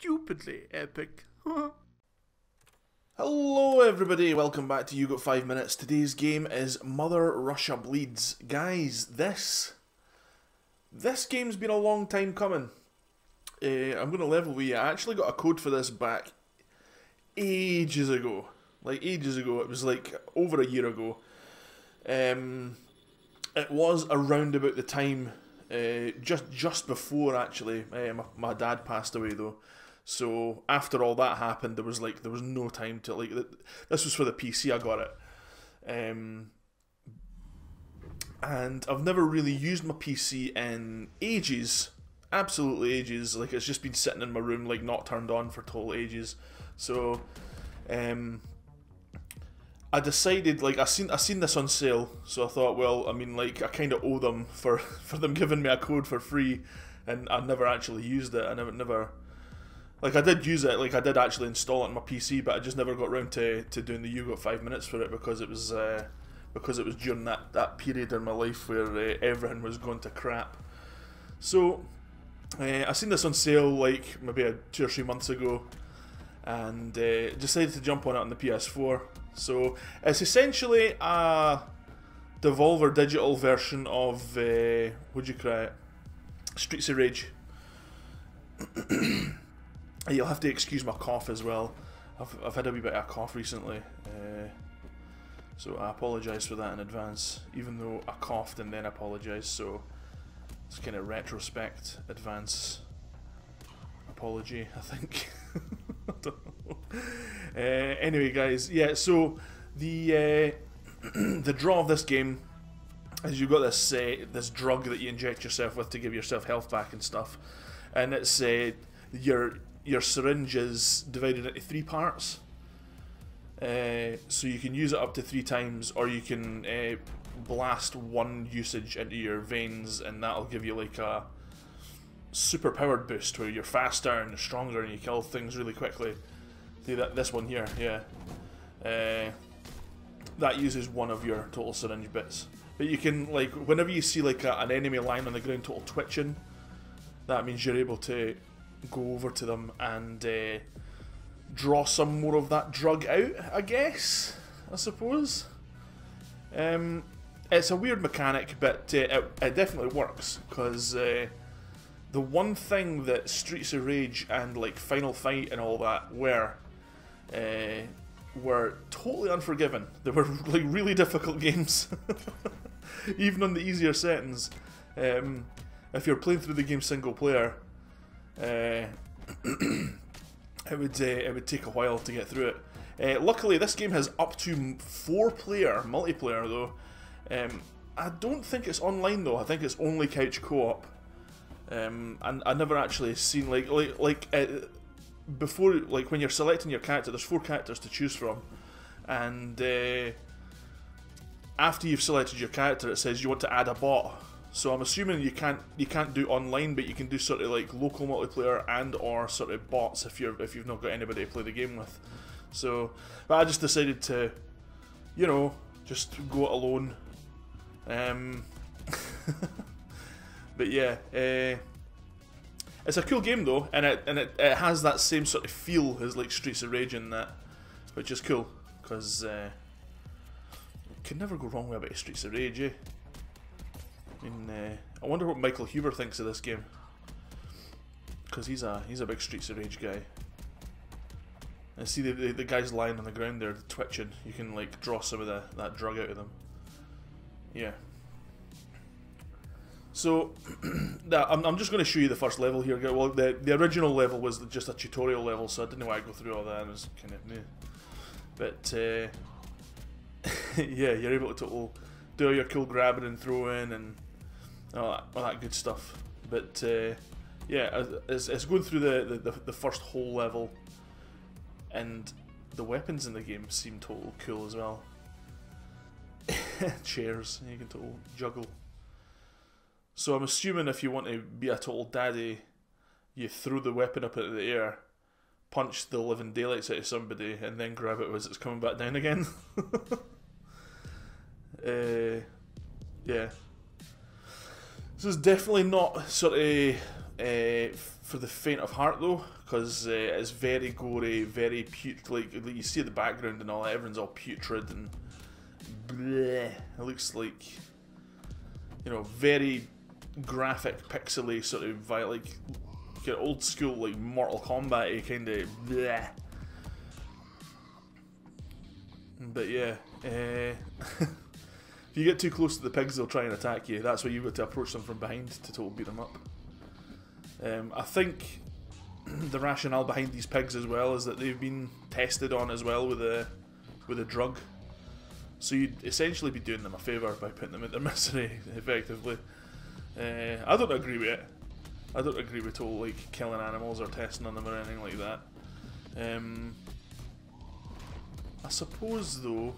stupidly epic. Hello everybody, welcome back to You Got 5 Minutes. Today's game is Mother Russia Bleeds. Guys, this game's been a long time coming. I'm going to level with you. I actually got a code for this back ages ago. Like ages ago, it was like over a year ago. It was around about the time, just before actually, my dad passed away though. So after all that happened, there was no time to this was for the PC. I got it, and I've never really used my PC in ages, absolutely ages. Like it's just been sitting in my room, like not turned on for total ages. So, I decided, like I seen this on sale, so I thought, well, I mean, like I kind of owe them for them giving me a code for free, and I never actually used it. I never. Like I did use it, like I did actually install it on my PC, but I just never got around to doing the You Got 5 Minutes for it because it was during that period in my life where everything was going to crap. So I seen this on sale like maybe 2 or 3 months ago, and decided to jump on it on the PS4. So it's essentially a Devolver Digital version of what'd you call it? Streets of Rage. You'll have to excuse my cough as well. I've had a wee bit of a cough recently, so I apologise for that in advance. Even though I coughed and then apologised, so it's kind of retrospect, advance apology, I think. I don't know. Anyway, guys, yeah. So the the draw of this game is you've got this drug that you inject yourself with to give yourself health back and stuff, and it's your syringe is divided into 3 parts, so you can use it up to 3 times, or you can blast 1 usage into your veins, and that'll give you like a super powered boost where you're faster and you're stronger and you kill things really quickly. See this one here, yeah. That uses 1 of your total syringe bits, but you can, like, whenever you see like an enemy lying on the ground total twitching, that means you're able to go over to them and draw some more of that drug out, I guess, I suppose. It's a weird mechanic, but it definitely works, because the one thing that Streets of Rage and like Final Fight and all that were totally unforgiving. They were like really difficult games, even on the easier settings. If you're playing through the game single player, it would take a while to get through it. Luckily, this game has up to 4-player multiplayer though. I don't think it's online though. I think it's only couch co-op. And I never actually seen before, like when you're selecting your character, there's 4 characters to choose from, and after you've selected your character, it says you want to add a bot. So I'm assuming you can't do online, but you can do sort of like local multiplayer and or sort of bots if you've not got anybody to play the game with. So, but I just decided to, you know, just go it alone. But yeah, it's a cool game though, and it has that same sort of feel as like Streets of Rage in that, which is cool because can never go wrong with a bit of Streets of Rage, eh? I mean, I wonder what Michael Huber thinks of this game, because he's a big Streets of Rage guy. And see the guys lying on the ground there, twitching. You can like draw some of that drug out of them. Yeah. So I'm just going to show you the first level here. Well, the original level was just a tutorial level, so I didn't know why I go through all that. It was kind of meh. But yeah, you're able to do all your cool grabbing and throwing and all that good stuff. But yeah, it's going through the first whole level, and the weapons in the game seem total cool as well. Chairs, you can total juggle. So I'm assuming if you want to be a total daddy, you throw the weapon up into the air, punch the living daylights out of somebody, and then grab it as it's coming back down again. Yeah. This is definitely not sort of for the faint of heart though, because it's very gory, very like you see the background and all that, everyone's all putrid and bleh. It looks like, you know, very graphic, pixely sort of like old school like Mortal Kombat-y kind of bleh. But yeah, if you get too close to the pigs, they'll try and attack you. That's why you've got to approach them from behind to total beat them up. I think the rationale behind these pigs as well is that they've been tested on as well with a drug. So you'd essentially be doing them a favour by putting them in their misery, effectively. I don't agree with it. I don't agree with total like killing animals or testing on them or anything like that. I suppose though,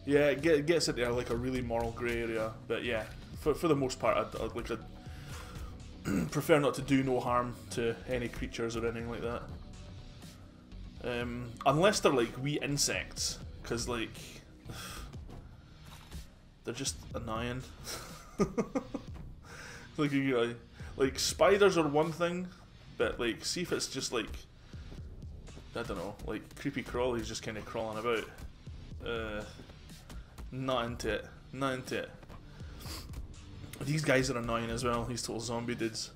yeah, it gets into like a really moral grey area. But yeah, for the most part, I'd prefer not to do no harm to any creatures or anything like that. Unless they're like wee insects, because like they're just annoying. Like you know, like spiders are one thing, but like see if it's just like, I don't know, like creepy crawlies just kind of crawling about. Not into it. Not into it. These guys are annoying as well. These total zombie dudes.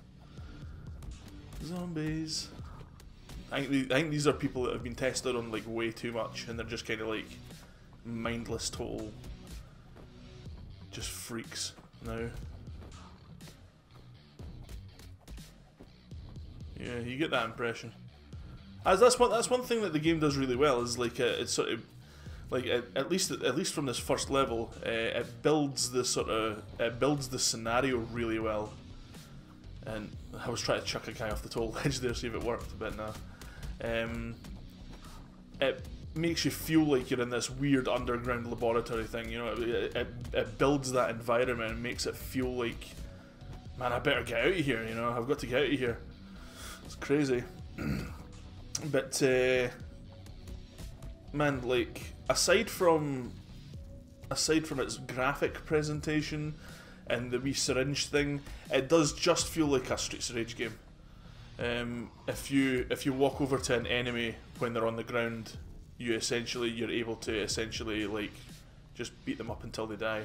Zombies. I think these are people that have been tested on like way too much, and they're just kind of like mindless, total, just freaks now. Yeah, you get that impression. As that's one thing that the game does really well, is like it's sort of like at least from this first level, it builds the scenario really well. And I was trying to chuck a guy off the tall ledge there, see if it worked, but no. It makes you feel like you're in this weird underground laboratory thing. You know, it builds that environment and makes it feel like, man, I better get out of here. You know, I've got to get out of here. It's crazy. But man, like aside from its graphic presentation and the wee syringe thing, it does just feel like a Streets of Rage game. If you walk over to an enemy when they're on the ground, you're able to essentially like just beat them up until they die.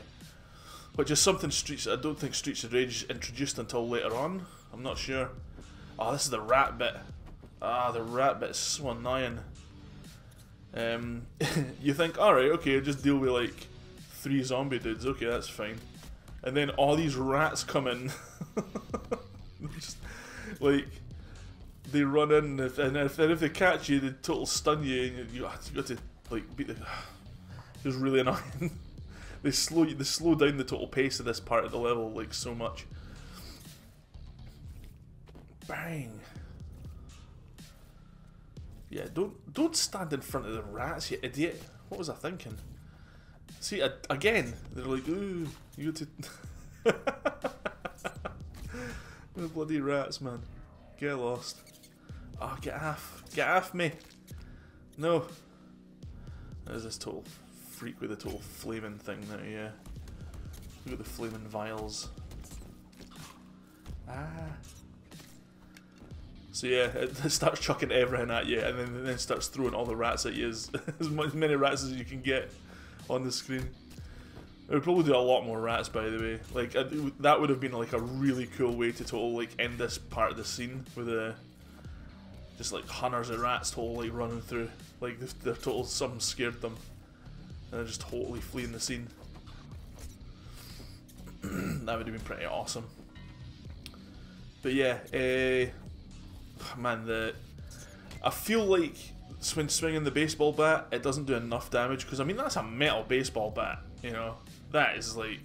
Which is something I don't think Streets of Rage introduced until later on. I'm not sure. Oh, this is the rat bit. Ah, the rat bit's so annoying. You think, alright, okay, just deal with like 3 zombie dudes, okay, that's fine. And then all these rats come in. Just, like, they run in, and if they catch you, they total stun you, and you got to, like, beat the... It was really annoying. They slow down the total pace of this part of the level, like, so much. Bang. Yeah, don't stand in front of the rats, you idiot. What was I thinking? See, again, they're like, ooh, you got to... The bloody rats, man. Get lost. Oh, get off me. No. There's this total freak with the total flaming thing now, yeah. Look at the flaming vials. Ah. So yeah, it starts chucking everything at you, and then starts throwing all the rats at you, as many rats as you can get on the screen. It would probably do a lot more rats, by the way. Like that would have been like a really cool way to total like end this part of the scene with just like hunters of rats totally running through. Like they're total, something scared them, and they're just totally fleeing the scene. That would have been pretty awesome. But yeah, man, I feel like when swinging the baseball bat, it doesn't do enough damage, because I mean that's a metal baseball bat, you know. That is like,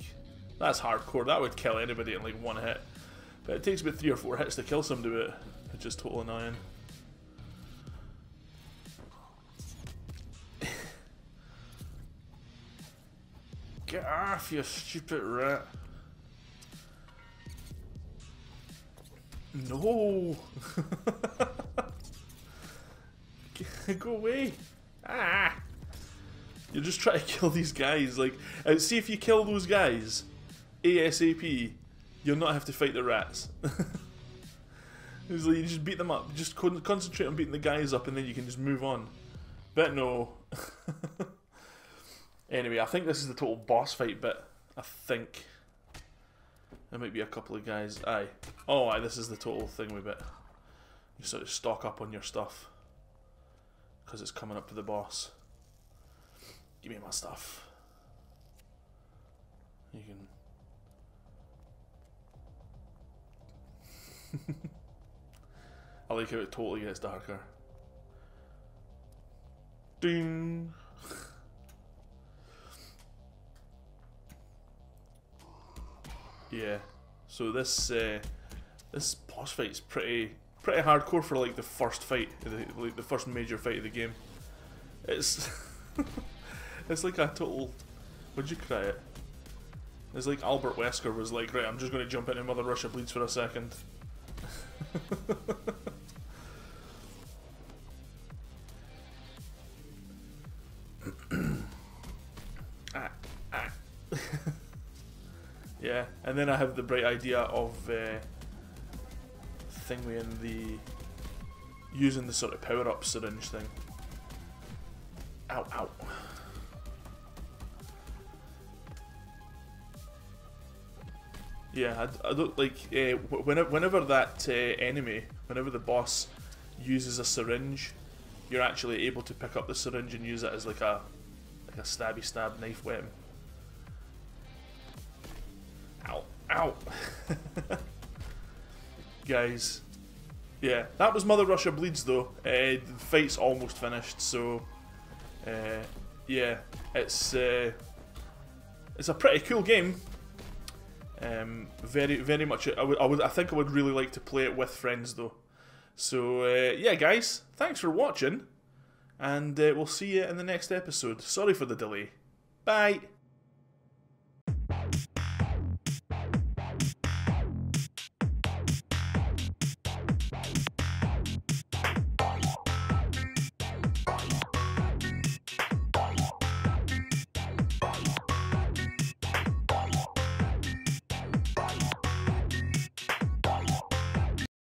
that's hardcore. That would kill anybody in like one hit. But it takes about 3 or 4 hits to kill somebody with it, which is totally annoying. Get off, you stupid rat. No. Go away. Ah. You're just trying to kill these guys. Like, see if you kill those guys ASAP, you'll not have to fight the rats. It's like you just beat them up, just concentrate on beating the guys up, and then you can just move on. But no. Anyway, I think this is the total boss fight bit. I think there might be a couple of guys. Aye. Oh, aye. This is the total thingy bit. You sort of stock up on your stuff because it's coming up to the boss. Give me my stuff. You can. I like how it totally gets darker. Ding. Yeah. So this boss fight's pretty hardcore for like the first fight, like the first major fight of the game. It's it's like a total. Would you cry it? It's like Albert Wesker was like, right, I'm just going to jump into Mother Russia Bleeds for a second. Yeah, and then I have the bright idea of using the sort of power-up syringe thing. Ow, ow. Yeah, I don't like whenever that enemy, whenever the boss uses a syringe, you're actually able to pick up the syringe and use it as like a stabby stab knife weapon. Ow, ow. Guys, yeah, that was Mother Russia Bleeds though. The fight's almost finished, so yeah, it's a pretty cool game. Very much. I think I would really like to play it with friends though. So yeah, guys, thanks for watching, and we'll see you in the next episode. Sorry for the delay. Bye.